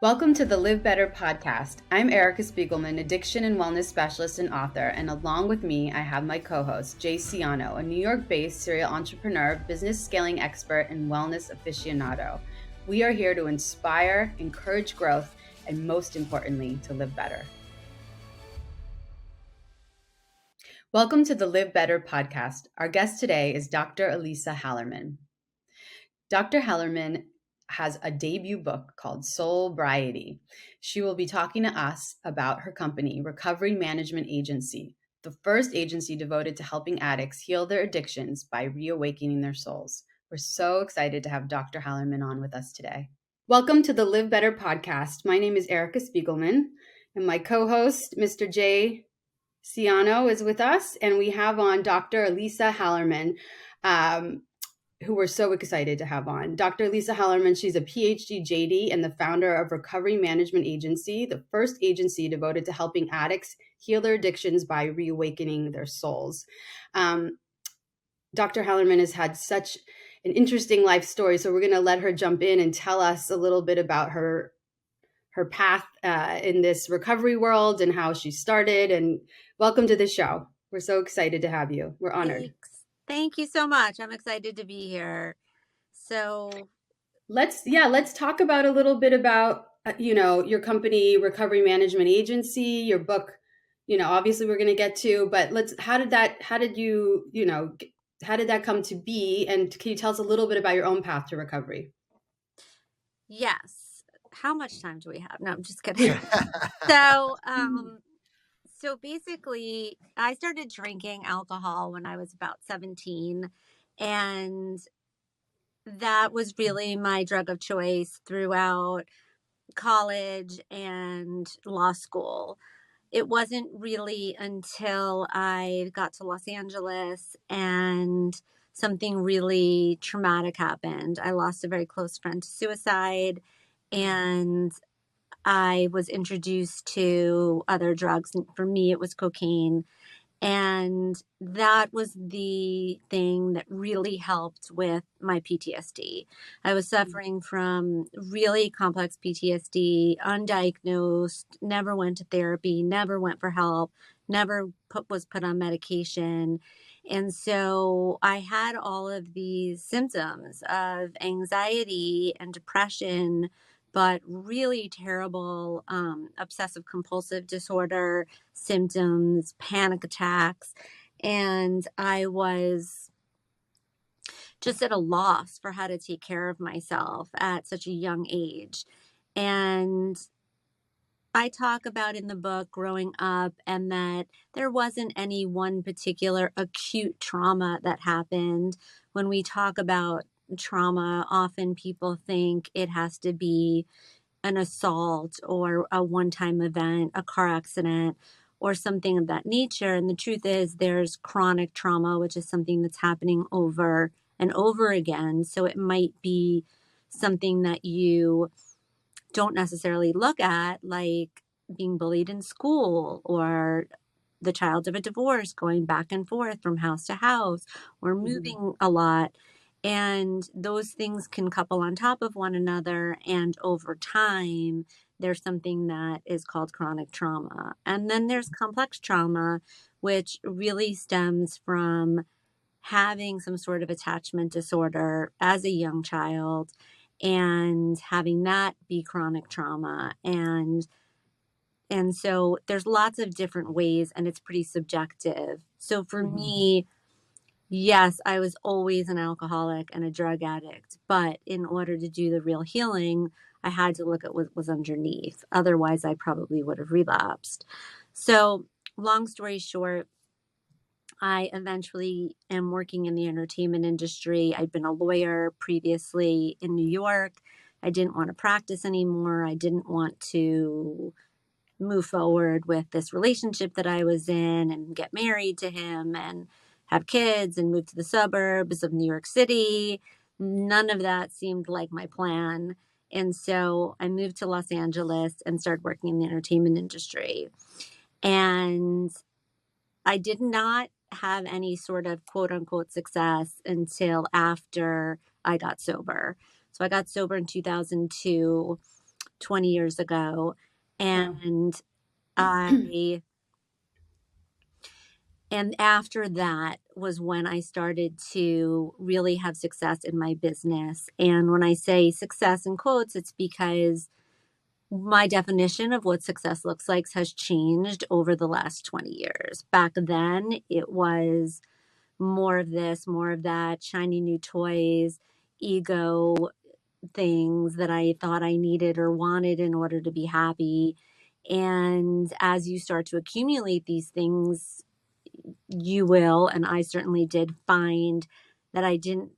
Welcome to the Livbtr podcast. I'm Elisa Spiegelman, addiction and wellness specialist and author, and along with me, I have my co-host, Jay Siano, a New York-based serial entrepreneur, business scaling expert, and wellness aficionado. We are here to inspire, encourage growth, and most importantly, to live better. Welcome to the Livbtr podcast. Our guest today is Dr. Elisa Hallerman. Dr. Hallerman has a debut book called SOULbriety. She will be talking to us about her company, Recovery Management Agency, the first agency devoted to helping addicts heal their addictions by reawakening their souls. We're so excited to have Dr. Hallerman on with us today. Welcome to the Livbtr podcast. My name is Elisa Spiegelman, and my co-host, Mr. Jay Siano, is with us, and we have on Dr. Elisa Hallerman, who we're so excited to have on. Dr. Elisa Hallerman, she's a PhD JD and the founder of Recovery Management Agency, the first agency devoted to helping addicts heal their addictions by reawakening their souls. Dr. Hallerman has had such an interesting life story, so we're going to let her jump in and tell us a little bit about her path in this recovery world and how she started. And welcome to the show. We're so excited to have you. We're honored. Thanks. Thank you so much. I'm excited to be here. So let's talk about a little bit about, your company, Recovery Management Agency, your book, obviously we're going to get to, but how did that come to be? And can you tell us a little bit about your own path to recovery? Yes. How much time do we have? No, I'm just kidding. So basically, I started drinking alcohol when I was about 17, and that was really my drug of choice throughout college and law school. It wasn't really until I got to Los Angeles and something really traumatic happened. I lost a very close friend to suicide, and I was introduced to other drugs. For me, it was cocaine. And that was the thing that really helped with my PTSD. I was suffering from really complex PTSD, undiagnosed, never went to therapy, never went for help, never was put on medication. And so I had all of these symptoms of anxiety and depression, but really terrible obsessive compulsive disorder symptoms, panic attacks. And I was just at a loss for how to take care of myself at such a young age. And I talk about in the book growing up, and that there wasn't any one particular acute trauma that happened. When we talk about trauma, often people think it has to be an assault or a one-time event, a car accident, or something of that nature. And the truth is there's chronic trauma, which is something that's happening over and over again. So it might be something that you don't necessarily look at, like being bullied in school, or the child of a divorce going back and forth from house to house, or moving a lot. And those things can couple on top of one another. And over time, there's something that is called chronic trauma. And then there's complex trauma, which really stems from having some sort of attachment disorder as a young child and having that be chronic trauma. And so there's lots of different ways, and it's pretty subjective. So for me, yes, I was always an alcoholic and a drug addict, but in order to do the real healing, I had to look at what was underneath. Otherwise, I probably would have relapsed. So long story short, I eventually am working in the entertainment industry. I'd been a lawyer previously in New York. I didn't want to practice anymore. I didn't want to move forward with this relationship that I was in and get married to him and have kids and move to the suburbs of New York City. None of that seemed like my plan. And so I moved to Los Angeles and started working in the entertainment industry. And I did not have any sort of quote unquote success until after I got sober. So I got sober in 2002. 20 years ago. Wow. And I, and after that was when I started to really have success in my business. And when I say success in quotes, it's because my definition of what success looks like has changed over the last 20 years. Back then, it was more of this, more of that, shiny new toys, ego things that I thought I needed or wanted in order to be happy. And as you start to accumulate these things, you will, and I certainly did, find that I didn't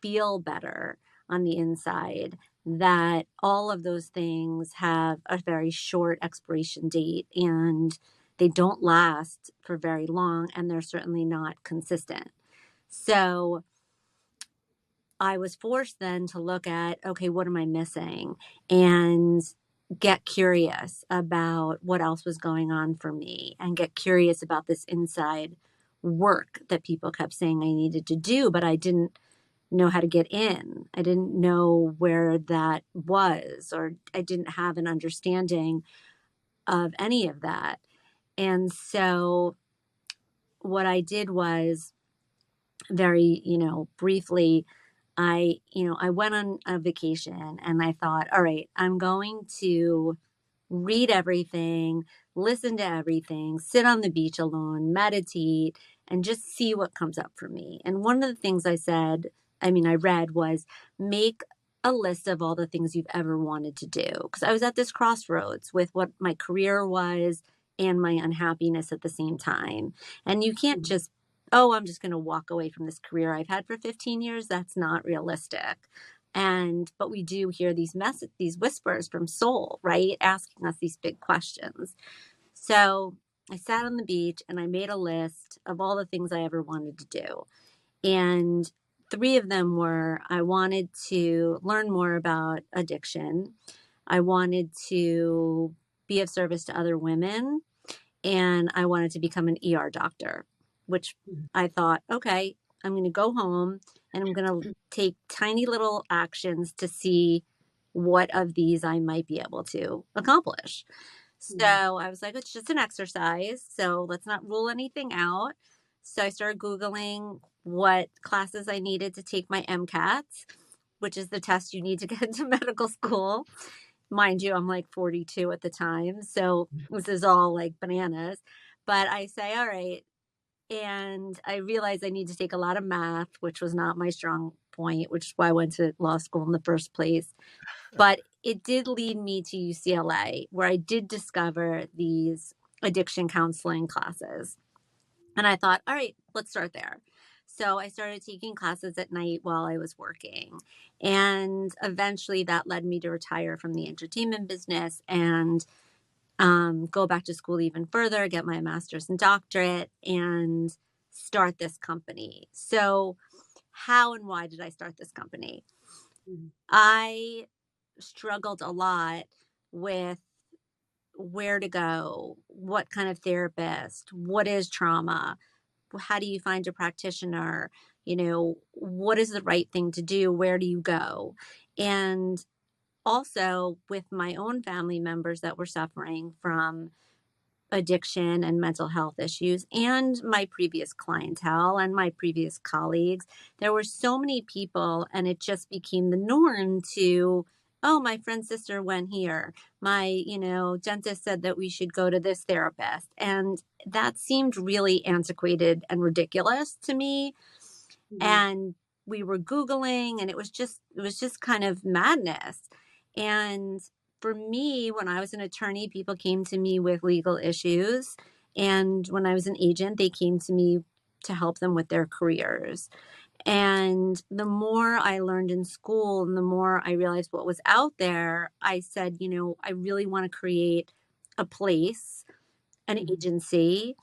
feel better on the inside, that all of those things have a very short expiration date and they don't last for very long, and they're certainly not consistent. So I was forced then to look at, okay, what am I missing? And get curious about what else was going on for me and get curious about this inside work that people kept saying I needed to do, but I didn't know how to get in. I didn't know where that was, or I didn't have an understanding of any of that. And so what I did was very, briefly, I went on a vacation and I thought, all right, I'm going to read everything, listen to everything, sit on the beach alone, meditate, and just see what comes up for me. And one of the things I read was make a list of all the things you've ever wanted to do. Because I was at this crossroads with what my career was and my unhappiness at the same time. And you can't just, oh, I'm just going to walk away from this career I've had for 15 years. That's not realistic. But we do hear these whispers from soul, right? Asking us these big questions. So I sat on the beach and I made a list of all the things I ever wanted to do. And three of them were, I wanted to learn more about addiction. I wanted to be of service to other women, and I wanted to become an ER doctor, which I thought, okay, I'm going to go home and I'm going to take tiny little actions to see what of these I might be able to accomplish. So I was like, it's just an exercise. So let's not rule anything out. So I started Googling what classes I needed to take my MCATs, which is the test you need to get into medical school. Mind you, I'm like 42 at the time. So this is all like bananas. But I say, all right. And I realized I need to take a lot of math, which was not my strong point, which is why I went to law school in the first place. But it did lead me to UCLA, where I did discover these addiction counseling classes. And I thought, all right, let's start there. So I started taking classes at night while I was working. And eventually that led me to retire from the entertainment business and go back to school even further, get my master's and doctorate, and start this company. So how and why did I start this company? I struggled a lot with where to go, what kind of therapist, what is trauma, how do you find a practitioner, what is the right thing to do, where do you go? And also with my own family members that were suffering from addiction and mental health issues, and my previous clientele and my previous colleagues, there were so many people, and it just became the norm to, oh, my friend's sister went here, my dentist said that we should go to this therapist, and that seemed really antiquated and ridiculous to me. And we were Googling, and it was just kind of madness. And for me, when I was an attorney, people came to me with legal issues. And when I was an agent, they came to me to help them with their careers. And the more I learned in school and the more I realized what was out there, I said, I really want to create a place, an agency,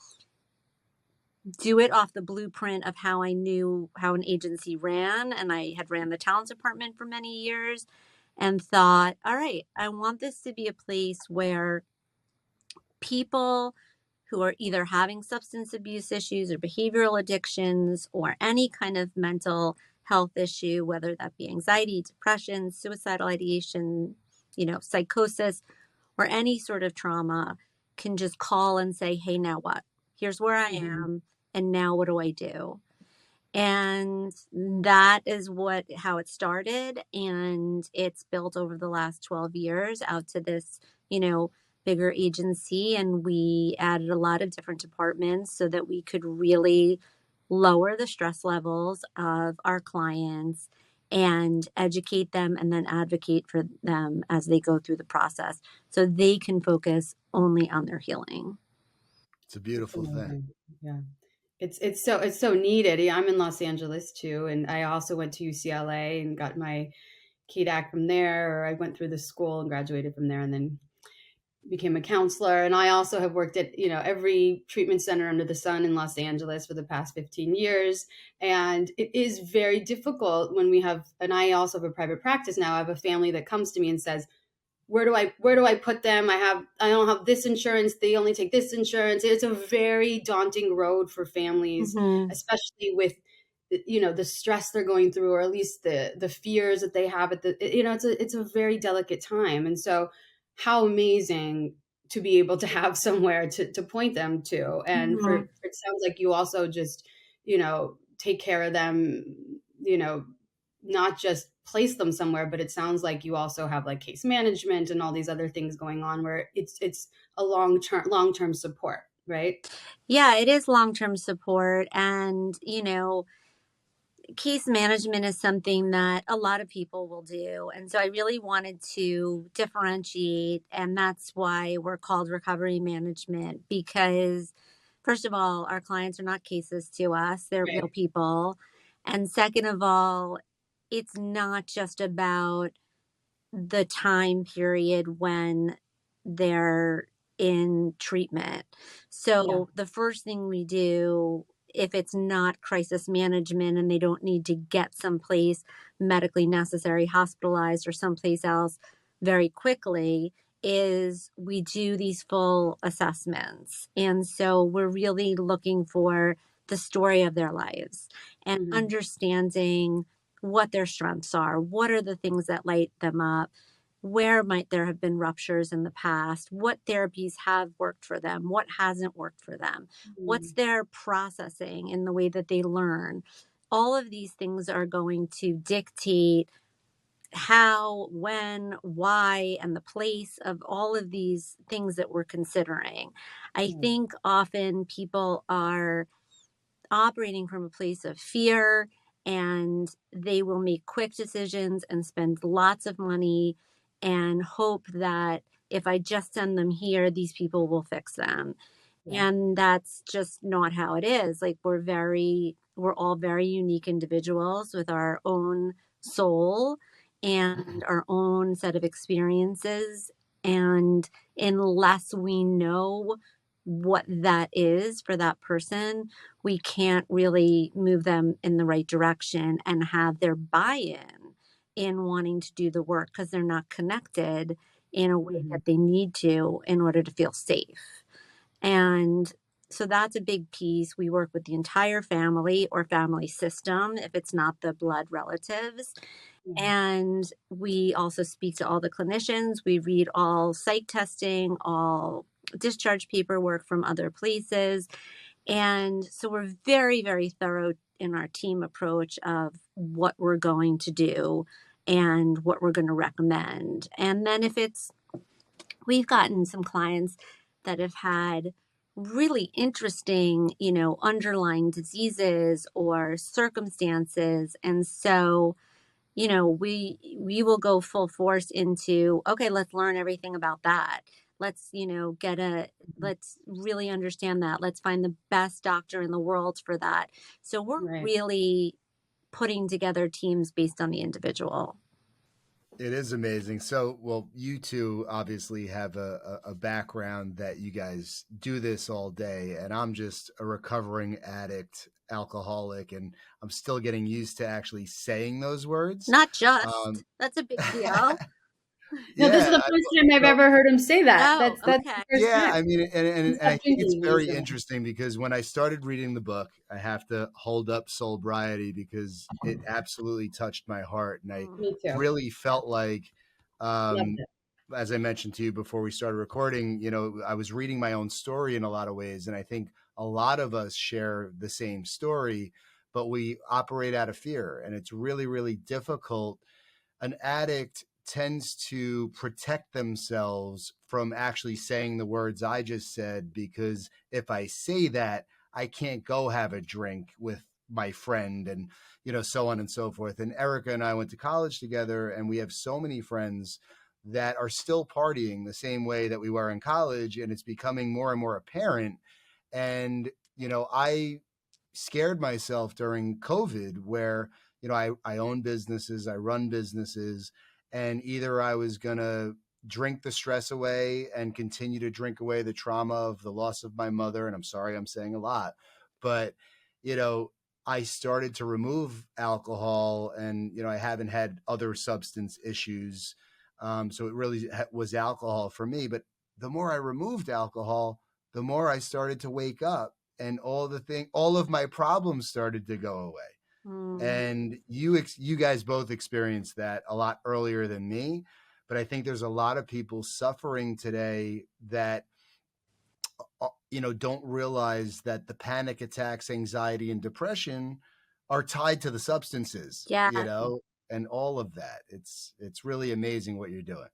do it off the blueprint of how I knew how an agency ran. And I had ran the talent department for many years and thought, all right, I want this to be a place where people who are either having substance abuse issues or behavioral addictions or any kind of mental health issue, whether that be anxiety, depression, suicidal ideation, psychosis or any sort of trauma can just call and say, hey, now what? Here's where I am. And now what do I do? And that is how it started. And it's built over the last 12 years out to this, bigger agency. And we added a lot of different departments so that we could really lower the stress levels of our clients and educate them and then advocate for them as they go through the process so they can focus only on their healing. It's a beautiful thing. Yeah. It's so needed. Yeah, I'm in Los Angeles too, and I also went to UCLA and got my KDAC from there. Or I went through the school and graduated from there, and then became a counselor. And I also have worked at every treatment center under the sun in Los Angeles for the past 15 years. And it is very difficult when we have, and I also have a private practice now. I have a family that comes to me and says, where do I put them? I don't have this insurance. They only take this insurance. It's a very daunting road for families, especially with the stress they're going through, or at least the fears that they have it's a very delicate time. And so how amazing to be able to have somewhere to point them to. And for it sounds like you also just take care of them, not just place them somewhere, but it sounds like you also have like case management and all these other things going on where it's a long-term support, right? Yeah, it is long-term support. And, case management is something that a lot of people will do. And so I really wanted to differentiate. And that's why we're called recovery management, because first of all, our clients are not cases to us. They're Right. real people. And second of all, it's not just about the time period when they're in treatment. So the first thing we do, if it's not crisis management and they don't need to get someplace medically necessary, hospitalized or someplace else very quickly, is we do these full assessments. And so we're really looking for the story of their lives and understanding what their strengths are, what are the things that light them up, where might there have been ruptures in the past, what therapies have worked for them, what hasn't worked for them, what's their processing in the way that they learn. All of these things are going to dictate how, when, why, and the place of all of these things that we're considering. I think often people are operating from a place of fear, and they will make quick decisions and spend lots of money and hope that if I just send them here, these people will fix them. And that's just not how it is. Like we're all very unique individuals with our own soul and our own set of experiences. And unless we know what that is for that person, we can't really move them in the right direction and have their buy-in in wanting to do the work, because they're not connected in a way that they need to in order to feel safe. And so that's a big piece. We work with the entire family or family system if it's not the blood relatives. And we also speak to all the clinicians. We read all psych testing, all discharge paperwork from other places. And so we're very, very thorough in our team approach of what we're going to do and what we're going to recommend. And then we've gotten some clients that have had really interesting, underlying diseases or circumstances. And so, we will go full force into, okay, let's learn everything about that. Let's, let's really understand that. Let's find the best doctor in the world for that. So we're really putting together teams based on the individual. It is amazing. So, well, you two obviously have a background that you guys do this all day, and I'm just a recovering addict, alcoholic, and I'm still getting used to actually saying those words. Not just. That's a big deal. No, this is the first time I've ever heard him say that. Oh, That's okay. the first time. I mean, and I think it's very recently. interesting because when I started reading the book, I have to hold up SOULbriety because it absolutely touched my heart, and I Me too. really felt like Loved it. as I mentioned to you before we started recording, I was reading my own story in a lot of ways. And I think a lot of us share the same story, but we operate out of fear. And it's really, really difficult. An addict tends to protect themselves from actually saying the words I just said, because if I say that, I can't go have a drink with my friend and, so on and so forth. And Erica and I went to college together, and we have so many friends that are still partying the same way that we were in college. And it's becoming more and more apparent. And, I scared myself during COVID where, I own businesses, I run businesses, and either I was going to drink the stress away and continue to drink away the trauma of the loss of my mother. And I'm sorry, I'm saying a lot, but, I started to remove alcohol, and, I haven't had other substance issues. So it really was alcohol for me. But the more I removed alcohol, the more I started to wake up, and all of my problems started to go away. And you guys both experienced that a lot earlier than me. But I think there's a lot of people suffering today that, don't realize that the panic attacks, anxiety, and depression are tied to the substances, Yeah. and all of that. It's really amazing what you're doing.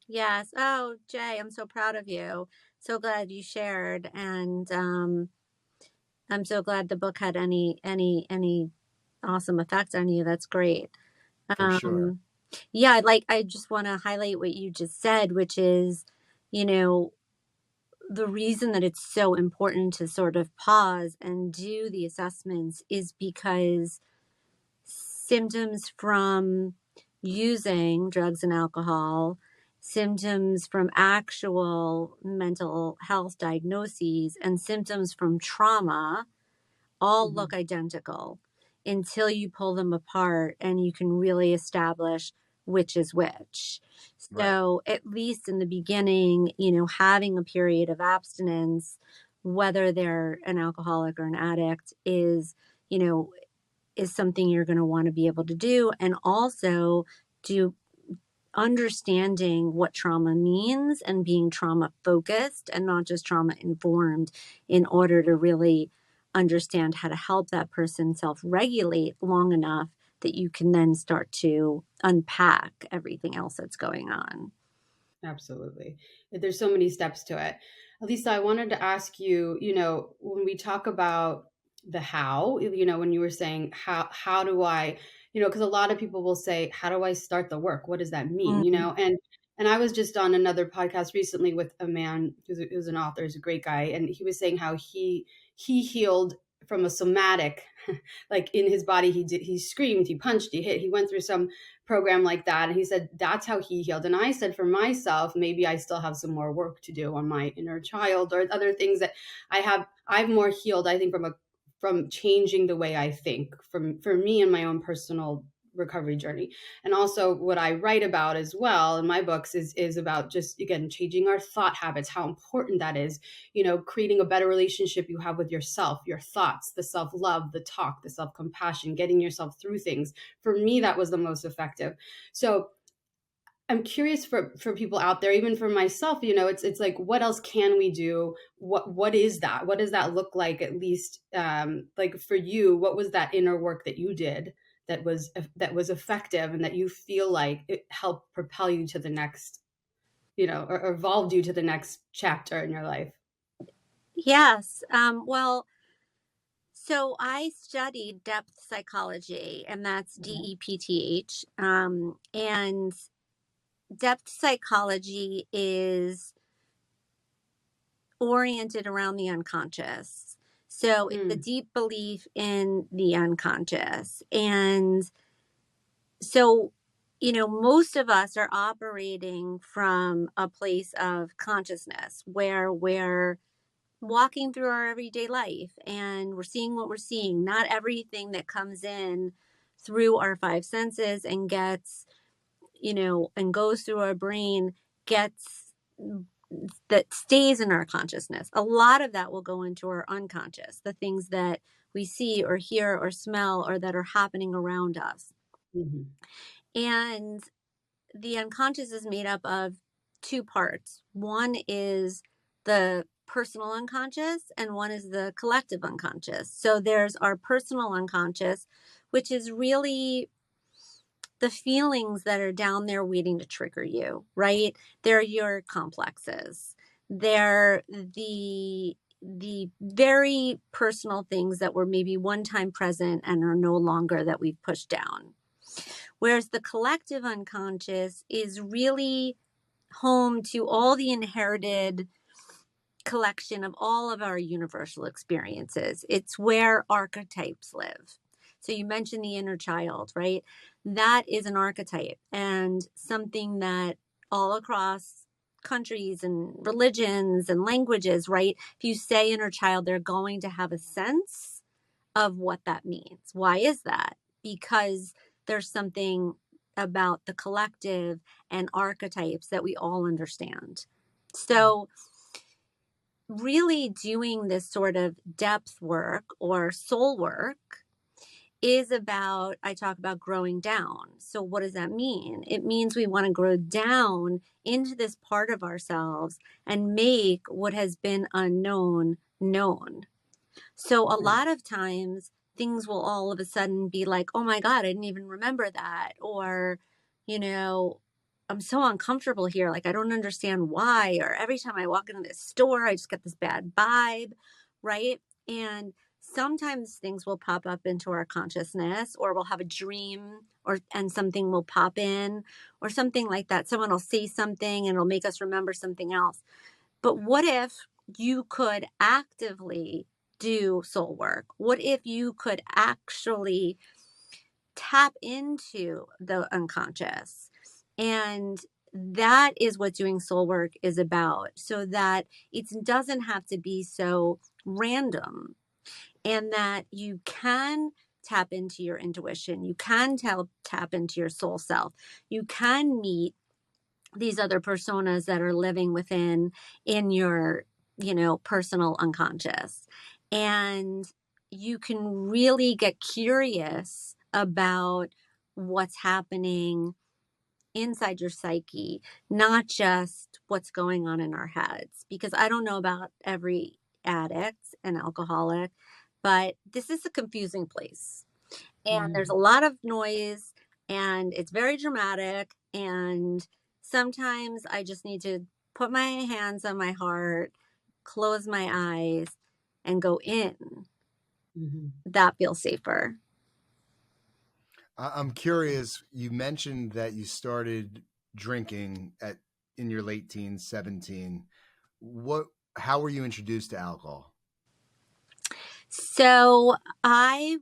Yes. Oh, Jay, I'm so proud of you. So glad you shared. And I'm so glad the book had any awesome effects on you. That's great. For sure. Yeah, I just want to highlight what you just said, which is, the reason that it's so important to sort of pause and do the assessments is because symptoms from using drugs and alcohol, symptoms from actual mental health diagnoses, and symptoms from trauma all look identical until you pull them apart and you can really establish which is which. So at least in the beginning, having a period of abstinence, whether they're an alcoholic or an addict, is something you're going to want to be able to do. And also do understanding what trauma means and being trauma focused and not just trauma informed, in order to really understand how to help that person self-regulate long enough that you can then start to unpack everything else that's going on. Absolutely. There's so many steps to it. Elisa, I wanted to ask you, when we talk about the how, when you were saying how do I, because a lot of people will say, how do I start the work? What does that mean? And I was just on another podcast recently with a man who's an author, he's a great guy, and he was saying how he healed from a somatic, like in his body, he screamed, he punched, he hit, he went through some program like that. And he said, that's how he healed. And I said, for myself, maybe I still have some more work to do on my inner child or other things that I've more healed, I think, from changing the way I think, for me and my own personal recovery journey. And also what I write about as well in my books is about just, again, changing our thought habits, how important that is, creating a better relationship you have with yourself, your thoughts, the self-love, the talk, the self-compassion, getting yourself through things. For me, that was the most effective. So I'm curious for people out there, even for myself, it's like, what else can we do? What is that? What does that look like? At least, like for you, what was that inner work that you did that was effective and that you feel like it helped propel you to the next, or evolved you to the next chapter in your life? Yes. Well, so I studied depth psychology, and that's DEPTH. And depth psychology is oriented around the unconscious. So it's a deep belief in the unconscious. And so, most of us are operating from a place of consciousness where we're walking through our everyday life and we're seeing what we're seeing. Not everything that comes in through our five senses and gets, and goes through our brain that stays in our consciousness. A lot of that will go into our unconscious, the things that we see or hear or smell or that are happening around us. And the unconscious is made up of two parts. One is the personal unconscious and one is the collective unconscious. So there's our personal unconscious, which is really the feelings that are down there waiting to trigger you, right? They're your complexes. They're the very personal things that were maybe one time present and are no longer, that we've pushed down. Whereas the collective unconscious is really home to all the inherited collection of all of our universal experiences. It's where archetypes live. So you mentioned the inner child, right? That is an archetype and something that all across countries and religions and languages, right? If you say inner child, they're going to have a sense of what that means. Why is that? Because there's something about the collective and archetypes that we all understand. So really doing this sort of depth work or soul work is about, I talk about growing down. So what does that mean? It means we want to grow down into this part of ourselves and make what has been unknown known. So a lot of times things will all of a sudden be like, oh my God, I didn't even remember that. Or, you know, I'm so uncomfortable here. Like, I don't understand why. Or every time I walk into this store, I just get this bad vibe, right? And sometimes things will pop up into our consciousness, or we'll have a dream, and something will pop in or something like that. Someone will say something and it'll make us remember something else. But what if you could actively do soul work? What if you could actually tap into the unconscious? And that is what doing soul work is about, so that it doesn't have to be so random, and that you can tap into your intuition. You can tap into your soul self. You can meet these other personas that are living within in your, personal unconscious. And you can really get curious about what's happening inside your psyche, not just what's going on in our heads. Because I don't know about every addict and alcoholic, but this is a confusing place. And there's a lot of noise and it's very dramatic. And sometimes I just need to put my hands on my heart, close my eyes, and go in. That feels safer. I'm curious. You mentioned that you started drinking in your late teens, 17. How were you introduced to alcohol? So it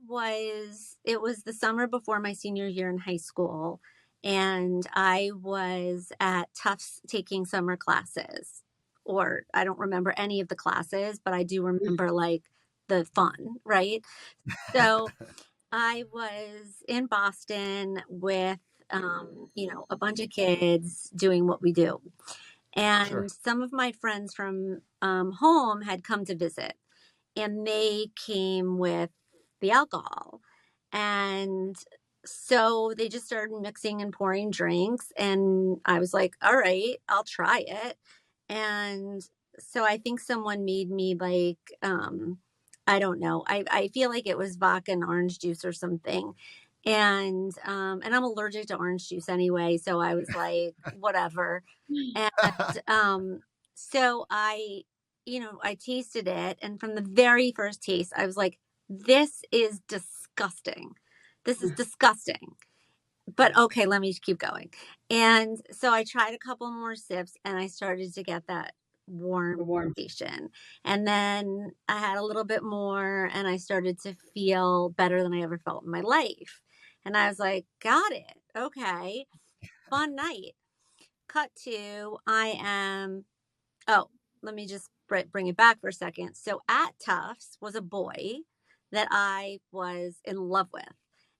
was the summer before my senior year in high school, and I was at Tufts taking summer classes, or I don't remember any of the classes, but I do remember like the fun, right? So I was in Boston with, a bunch of kids doing what we do. And Sure. some of my friends from home had come to visit, and they came with the alcohol. And so they just started mixing and pouring drinks. And I was like, all right, I'll try it. And so I think someone made me like, I don't know. I feel like it was vodka and orange juice or something. And I'm allergic to orange juice anyway. So I was like, whatever. And so I tasted it. And from the very first taste, I was like, this is disgusting. This is disgusting. But okay, let me keep going. And so I tried a couple more sips and I started to get that warm sensation. And then I had a little bit more and I started to feel better than I ever felt in my life. And I was like, got it. Okay. Fun night. Cut to, let me just bring it back for a second. So at Tufts was a boy that I was in love with.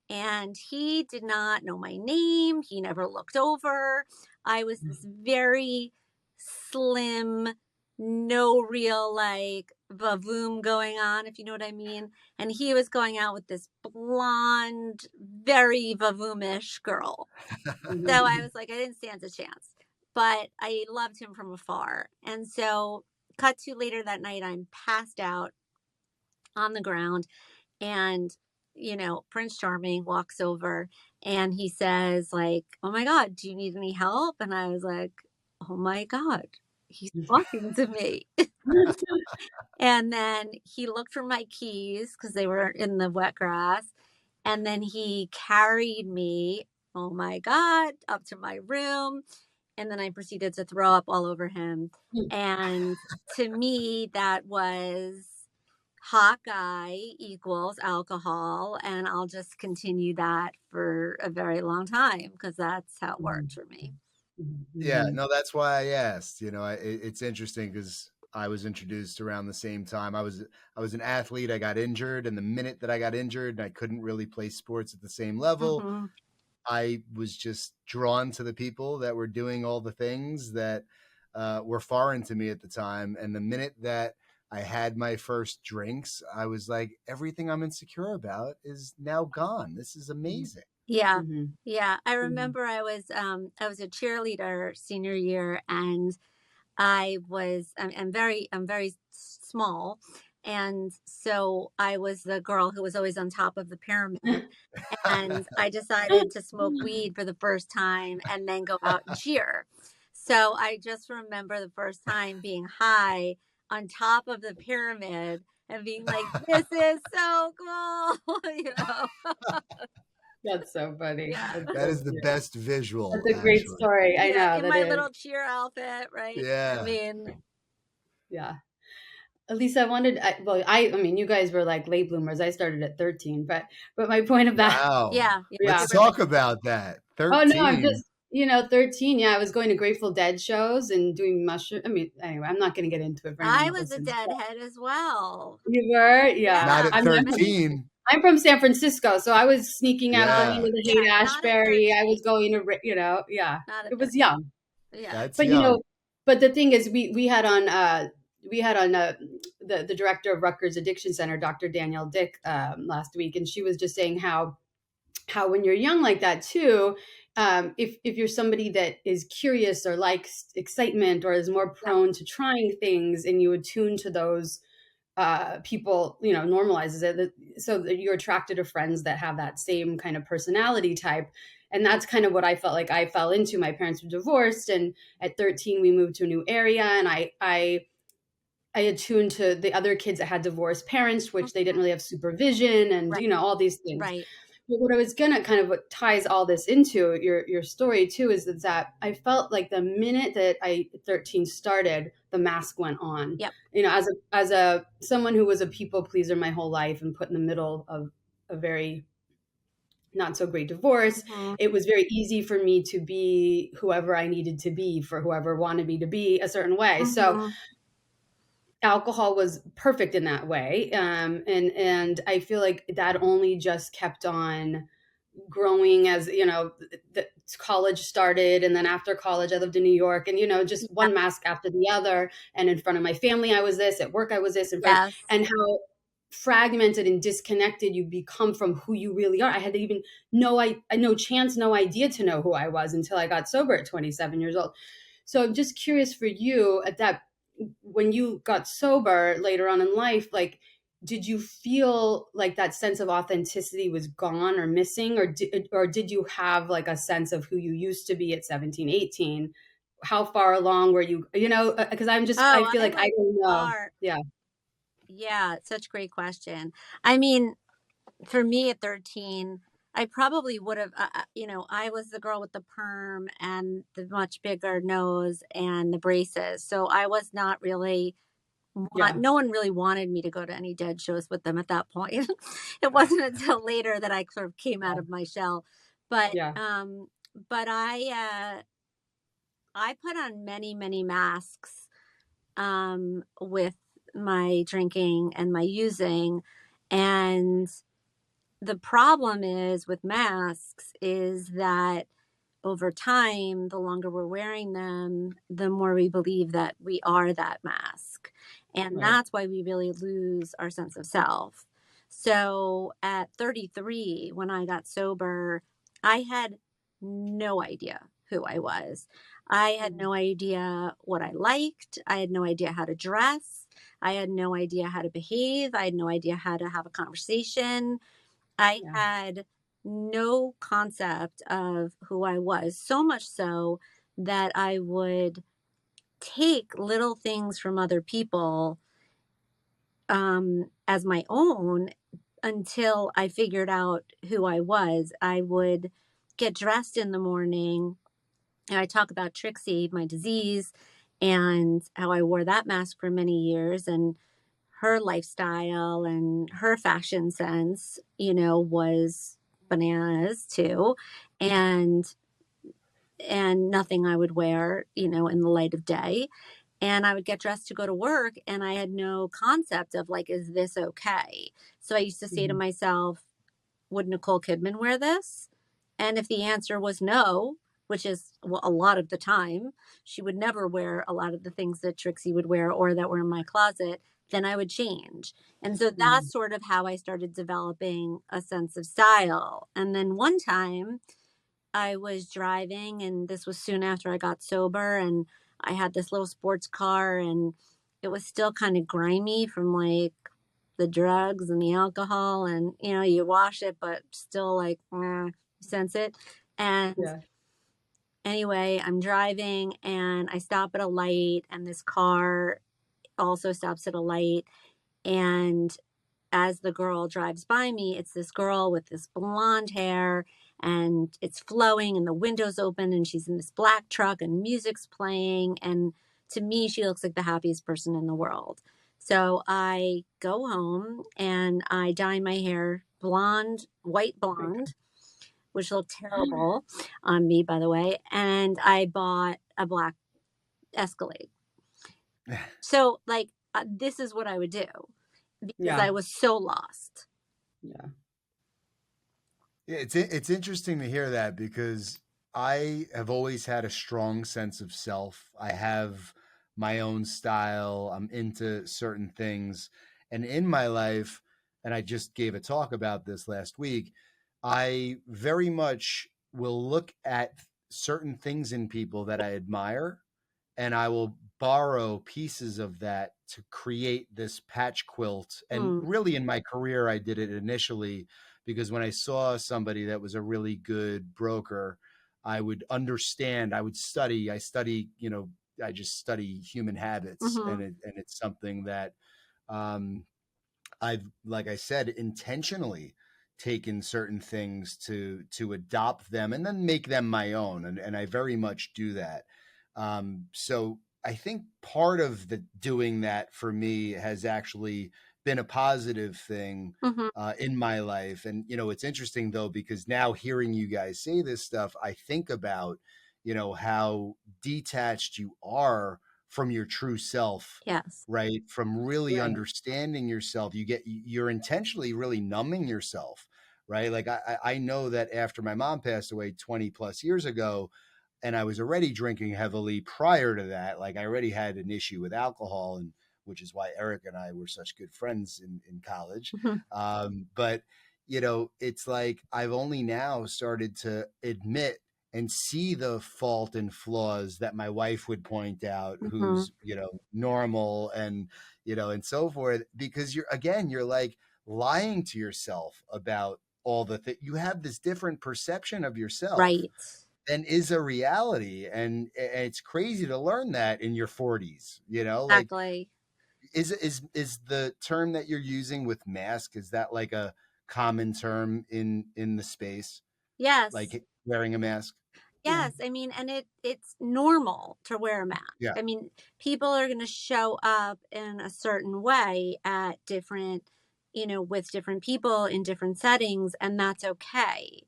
And he did not know my name. He never looked over. I was this very slim, no real like vavoom going on, if you know what I mean. And he was going out with this blonde, very vavoomish girl. So I was like, I didn't stand a chance. but I loved him from afar. And so cut to later that night, I'm passed out on the ground, and Prince Charming walks over and he says, like, "Oh my God, do you need any help?" And I was like, "Oh my God, he's talking to me." And then he looked for my keys because they were in the wet grass. And then he carried me, oh my God, up to my room. And then I proceeded to throw up all over him. And to me, that was hot guy equals alcohol. And I'll just continue that for a very long time because that's how it worked for me. Yeah, no, that's why I asked. It's interesting because I was introduced around the same time. I was an athlete. I got injured, and the minute that I got injured, and I couldn't really play sports at the same level. Mm-hmm. I was just drawn to the people that were doing all the things that were foreign to me at the time. And the minute that I had my first drinks, I was like, everything I'm insecure about is now gone. This is amazing. Yeah. Yeah. I remember I was a cheerleader senior year, and I'm very small. And so I was the girl who was always on top of the pyramid. And I decided to smoke weed for the first time and then go out and cheer. So I just remember the first time being high on top of the pyramid and being like, "This is so cool." That's so funny. Yeah. That is the best visual. That's a great story. I know. In my little cheer outfit, right? Yeah. I mean, yeah. Elisa, I mean, you guys were like late bloomers. I started at 13, but my point about wow. Yeah. Let's talk about that. 13. Oh no, I'm just 13. Yeah, I was going to Grateful Dead shows and doing mushroom. I mean, anyway, I'm not going to get into it. I was a deadhead as well. You were, yeah. Not at 13. I'm from San Francisco, so I was sneaking out, going to the Haight-Ashbury. I was going to, it was young. Yeah, that's but young. But the thing is, we had on the director of Rutgers Addiction Center, Dr. Danielle Dick, last week, and she was just saying how when you're young like that too, if you're somebody that is curious or likes excitement or is more prone to trying things, and you attune to those people, normalizes it, so that you're attracted to friends that have that same kind of personality type. And that's kind of what I felt like I fell into. My parents were divorced, and at 13 we moved to a new area, and I attuned to the other kids that had divorced parents, which they didn't really have supervision, and all these things. Right. But what I was gonna kind of, what ties all this into your story too, is that I felt like the minute that I 13 started, the mask went on. Yep. As a someone who was a people pleaser my whole life and put in the middle of a very not so great divorce, it was very easy for me to be whoever I needed to be for whoever wanted me to be a certain way. So alcohol was perfect in that way. And I feel like that only just kept on growing as, the college started. And then after college, I lived in New York, and, just one mask after the other. And in front of my family, I was this, at work, I was this, and how fragmented and disconnected you become from who you really are. I had even no idea to know who I was until I got sober at 27 years old. So I'm just curious for you, when you got sober later on in life, like, did you feel like that sense of authenticity was gone or missing, or did you have like a sense of who you used to be at 17, 18? How far along were you, because I feel like I don't know. Yeah, such a great question. I mean, for me at 13, I probably would have, I was the girl with the perm and the much bigger nose and the braces. So I was not really, no one really wanted me to go to any Dead shows with them at that point. It wasn't until later that I sort of came out of my shell. But I put on many, many masks with my drinking and my using. And the problem is with masks is that over time, the longer we're wearing them, the more we believe that we are that mask. And that's why we really lose our sense of self. So at 33, when I got sober, I had no idea who I was. I had no idea what I liked. I had no idea how to dress. I had no idea how to behave. I had no idea how to have a conversation. I Yeah. had no concept of who I was, so much so that I would take little things from other people as my own until I figured out who I was. I would get dressed in the morning, and I talk about Trixie, my disease, and how I wore that mask for many years, and her lifestyle and her fashion sense, was bananas too. And nothing I would wear, in the light of day. And I would get dressed to go to work, and I had no concept of like, is this okay? So I used to say to Mhm. myself, would Nicole Kidman wear this? And if the answer was no, which is a lot of the time, she would never wear a lot of the things that Trixie would wear or that were in my closet, then I would change. And so Mhm. that's sort of how I started developing a sense of style. And then one time I was driving, and this was soon after I got sober, and I had this little sports car, and it was still kind of grimy from like the drugs and the alcohol, and you wash it but still like you sense it. And Yeah. anyway, I'm driving and I stop at a light, and this car also stops at a light, and as the girl drives by me, it's this girl with this blonde hair, and it's flowing and the window's open, and she's in this black truck and music's playing. And to me, she looks like the happiest person in the world. So I go home and I dye my hair blonde, white blonde, which looked terrible on me, by the way. And I bought a black Escalade. So, like, this is what I would do because I Yeah. was so lost. Yeah. Yeah, it's interesting to hear that because I have always had a strong sense of self. I have my own style. I'm into certain things. And in my life, and I just gave a talk about this last week, I very much will look at certain things in people that I admire, and I will borrow pieces of that to create this patch quilt. And Hmm. really, in my career, I did it initially because when I saw somebody that was a really good broker, I would understand. I would study. I study. I just study human habits, Mm-hmm. and it's something that um, I've, like I said, intentionally taken certain things to adopt them and then make them my own, and I very much do that. So I think part of the doing that for me has actually been a positive thing Mm-hmm. in my life. And it's interesting though because now hearing you guys say this stuff, I think about how detached you are from your true self, Yes. right? From really Right. understanding yourself. You're intentionally really numbing yourself, right? Like I know that after my mom passed away 20 plus years ago, and I was already drinking heavily prior to that. Like I already had an issue with alcohol, and which is why Eric and I were such good friends in college. Mm-hmm. But it's like I've only now started to admit and see the fault and flaws that my wife would point out, Mm-hmm. who's normal and and so forth, because you're like lying to yourself about all the things. You have this different perception of yourself Right. than is a reality, and it's crazy to learn that in your 40s. Like Exactly. is the term that you're using with mask, is that like a common term in the space, Yes. like wearing a mask? Yeah. Yes. I mean, and it's normal to wear a mask. Yeah, I mean, people are going to show up in a certain way at different, with different people in different settings, and that's okay.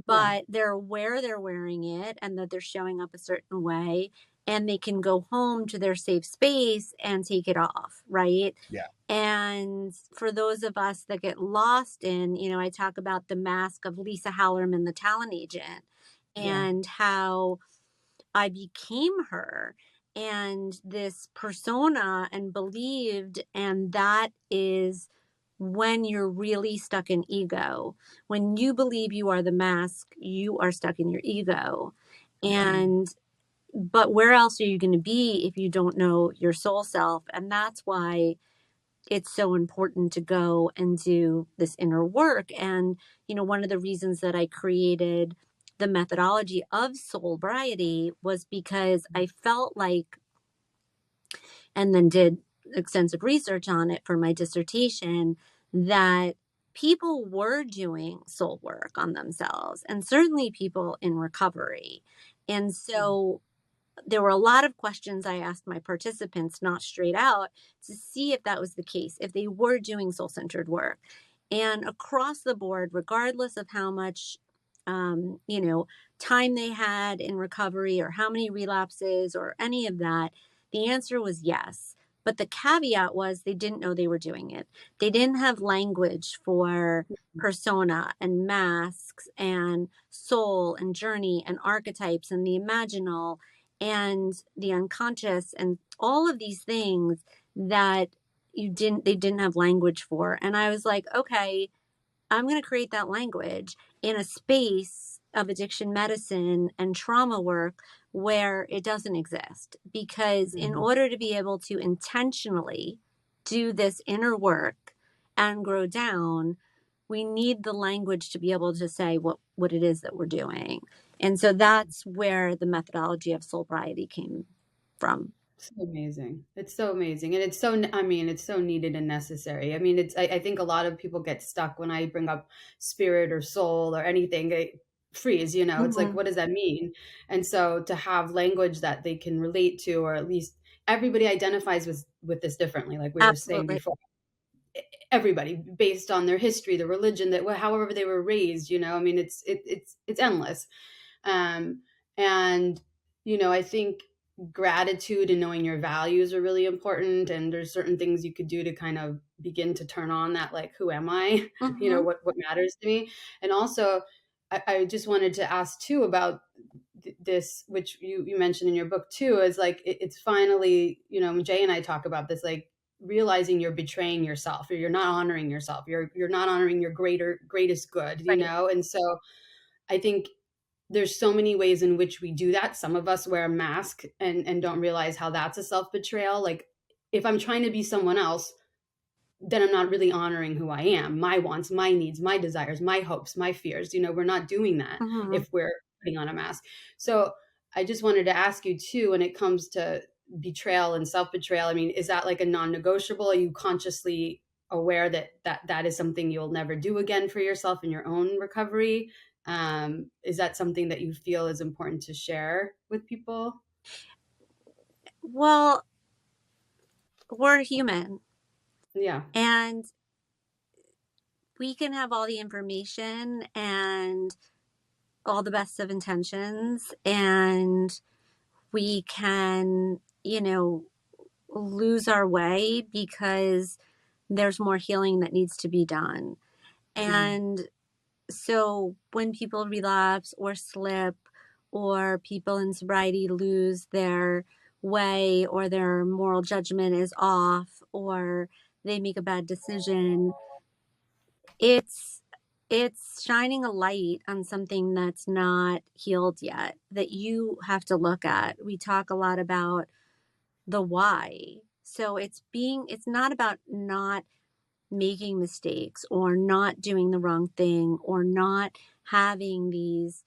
Yeah. But they're aware they're wearing it and that they're showing up a certain way, and they can go home to their safe space and take it off, right? yeah, And for those of us that get lost in, I talk about the mask of Lisa Hallerman, the talent agent, Yeah. and how I became her and this persona and believed. And that is when you're really stuck in ego. When you believe you are the mask, you are stuck in your ego. Mhm. And but where else are you going to be if you don't know your soul self? And that's why it's so important to go and do this inner work. And, one of the reasons that I created the methodology of SOULbriety was because I felt like, and then did extensive research on it for my dissertation, that people were doing soul work on themselves, and certainly people in recovery. And so there were a lot of questions I asked my participants, not straight out, to see if that was the case, if they were doing soul-centered work. And across the board, regardless of how much, time they had in recovery or how many relapses or any of that, the answer was yes. But the caveat was they didn't know they were doing it. They didn't have language for persona and masks and soul and journey and archetypes and the imaginal and the unconscious and all of these things that they didn't have language for. And I was like, okay, I'm going to create that language in a space of addiction medicine and trauma work where it doesn't exist. Because in order to be able to intentionally do this inner work and grow down, we need the language to be able to say what it is that we're doing. And so that's where the methodology of SOULbriety came from. So amazing. It's so amazing. And it's so, I mean, it's so needed and necessary. I mean, I think a lot of people get stuck when I bring up spirit or soul or anything, they freeze, it's like, what does that mean? And so to have language that they can relate to, or at least everybody identifies with this differently, like we were saying Absolutely. before, everybody based on their history, the religion that, however they were raised, I mean, it's endless. And, I think gratitude and knowing your values are really important. And there's certain things you could do to kind of begin to turn on that, like, who am I? What matters to me? And also, I just wanted to ask too about this, which you mentioned in your book too, is like, it's finally, Jay and I talk about this, like, realizing you're betraying yourself, or you're not honoring yourself. You're not honoring your greatest good, Right. And so I think there's so many ways in which we do that. Some of us wear a mask and don't realize how that's a self-betrayal. Like, if I'm trying to be someone else, then I'm not really honoring who I am, my wants, my needs, my desires, my hopes, my fears. We're not doing that if we're putting on a mask. So I just wanted to ask you too, when it comes to betrayal and self-betrayal, I mean, is that like a non-negotiable? Are you consciously aware that is something you'll never do again for yourself in your own recovery? Is that something that you feel is important to share with people? Well, we're human. Yeah. And we can have all the information and all the best of intentions, and we can, lose our way because there's more healing that needs to be done. And so when people relapse or slip, or people in sobriety lose their way, or their moral judgment is off, or they make a bad decision, it's shining a light on something that's not healed yet, that you have to look at. We talk a lot about the why. So it's not about not making mistakes or not doing the wrong thing or not having these,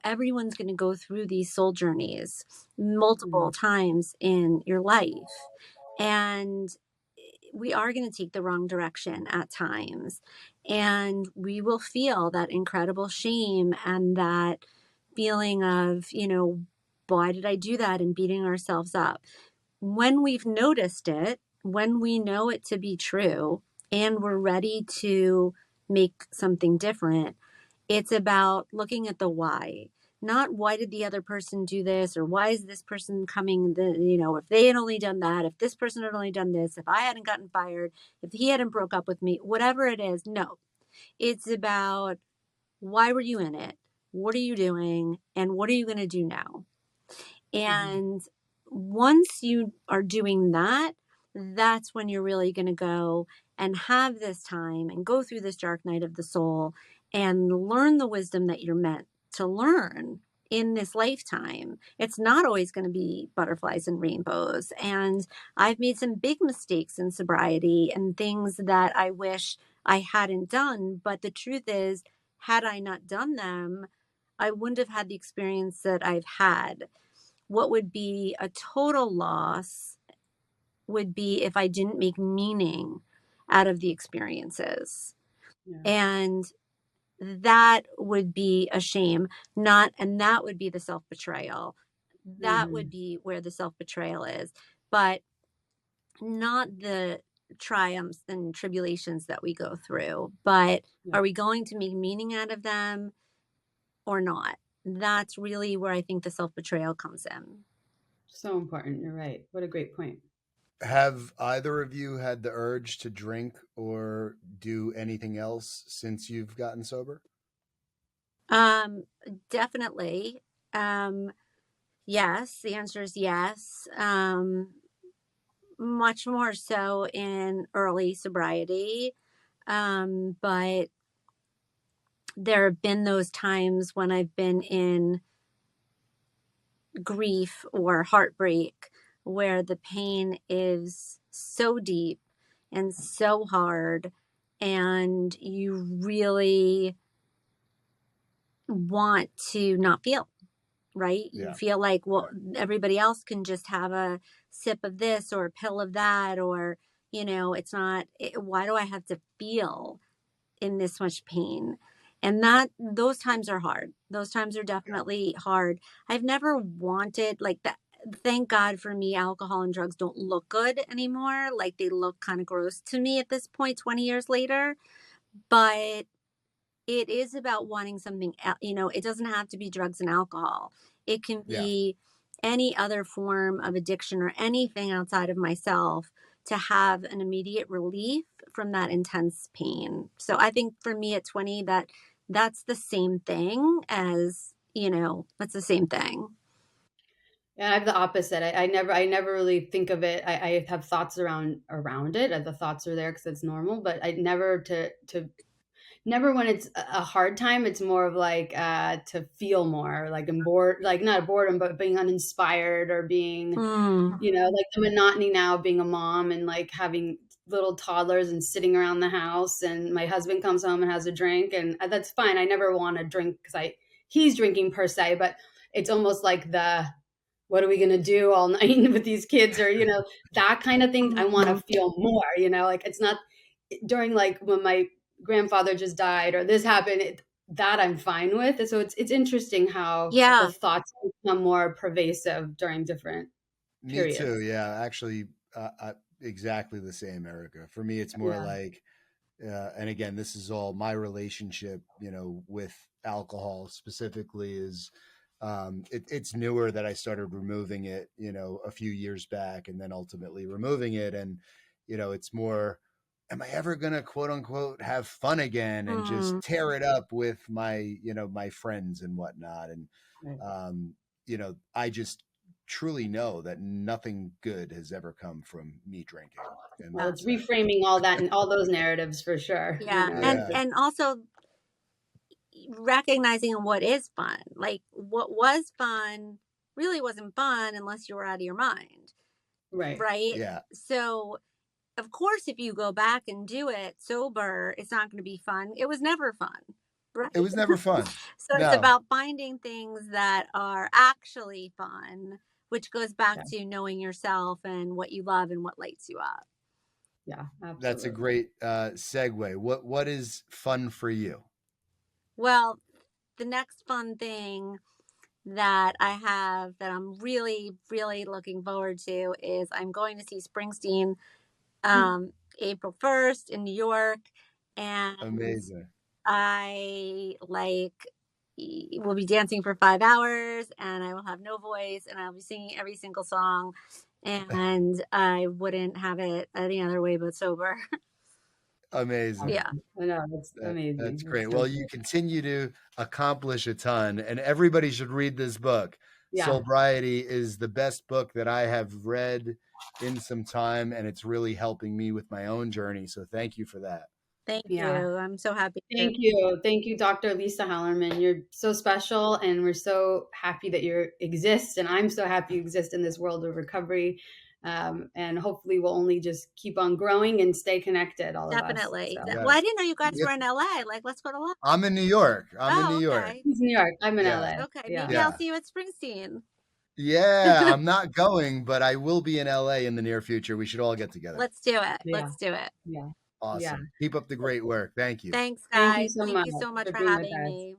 everyone's going to go through these soul journeys multiple times in your life. And we are going to take the wrong direction at times. And we will feel that incredible shame and that feeling of, why did I do that? And beating ourselves up. When we've noticed it, when we know it to be true, and we're ready to make something different, it's about looking at the why. Not why did the other person do this, or why is this person coming, if they had only done that, if this person had only done this, if I hadn't gotten fired, if he hadn't broke up with me, whatever it is. No, it's about, why were you in it? What are you doing? And what are you going to do now? And once you are doing that, that's when you're really going to go and have this time and go through this dark night of the soul and learn the wisdom that you're meant to learn in this lifetime. It's not always going to be butterflies and rainbows. And I've made some big mistakes in sobriety and things that I wish I hadn't done. But the truth is, had I not done them, I wouldn't have had the experience that I've had. What would be a total loss would be if I didn't make meaning out of the experiences. Yeah. And that would be a shame. And that would be the self-betrayal. That would be where the self-betrayal is, but not the triumphs and tribulations that we go through. But are we going to make meaning out of them or not? That's really where I think the self-betrayal comes in. So important. You're right. What a great point. Have either of you had the urge to drink or do anything else since you've gotten sober? Definitely. Yes, the answer is yes. Much more so in early sobriety. But there have been those times when I've been in grief or heartbreak where the pain is so deep and so hard, and you really want to not feel, right? You feel like, well, everybody else can just have a sip of this or a pill of that, or, it's not, why do I have to feel in this much pain? And those times are hard. Those times are definitely hard. I've never wanted like that. Thank God for me, alcohol and drugs don't look good anymore. Like they look kind of gross to me at this point, 20 years later. But it is about wanting something, it doesn't have to be drugs and alcohol. It can be any other form of addiction or anything outside of myself to have an immediate relief from that intense pain. So I think for me at 20, that's the same thing as, that's the same thing. Yeah, I have the opposite. I never really think of it. I have thoughts around it. The thoughts are there because it's normal, but I never never when it's a hard time. It's more of like to feel more like I'm bored, like not boredom, but being uninspired or being, like the monotony now of being a mom and like having little toddlers and sitting around the house, and my husband comes home and has a drink, and that's fine. I never want to drink because he's drinking per se, but it's almost like what are we going to do all night with these kids, or that kind of thing. I want to feel more, like it's not during like when my grandfather just died or this happened, that I'm fine with. So it's interesting how the thoughts become more pervasive during different periods. Me too. Yeah, actually, exactly the same, Erica. For me, it's more like, and again, this is all my relationship, with alcohol specifically is, it's newer that I started removing it, a few years back, and then ultimately removing it. And, it's more, am I ever going to quote unquote have fun again and just tear it up with my, my friends and whatnot. And, I just truly know that nothing good has ever come from me drinking. And well, it's reframing all that and all those narratives for sure. Yeah. And also recognizing what is fun, like what was fun really wasn't fun unless you were out of your mind. Right. Yeah. So of course, if you go back and do it sober, it's not going to be fun. It was never fun. Right? It was never fun. So it's about finding things that are actually fun, which goes back to knowing yourself and what you love and what lights you up. Yeah, absolutely. That's a great segue. What is fun for you? Well, the next fun thing that I have that I'm really, really looking forward to is I'm going to see Springsteen April 1st in New York. And amazing. I will be dancing for 5 hours, and I will have no voice, and I'll be singing every single song, and I wouldn't have it any other way but sober. Amazing. Yeah. I know, that's amazing. That's great. Well, you continue to accomplish a ton, and everybody should read this book. SOULbriety is the best book that I have read in some time, and it's really helping me with my own journey. So thank you for that. Thank Yeah. you. I'm so happy. Thank you. Thank you, Dr. Elisa Hallerman. You're so special, and we're so happy that you exist, and I'm so happy you exist in this world of recovery. And hopefully we'll only just keep on growing and stay connected, all of us. Definitely. So. Yes. Well, I didn't know you guys were in LA. Like, let's go to lunch. I'm in New York. I'm in New York. Okay. He's in New York. I'm in Yeah. LA. Okay. Yeah. Maybe I'll see you at Springsteen. Yeah, I'm not going, but I will be in LA in the near future. We should all get together. Let's do it. Yeah. Let's do it. Yeah. Awesome. Yeah. Keep up the great work. Thank you. Thanks, guys. Thank you so much for for being with having us. me.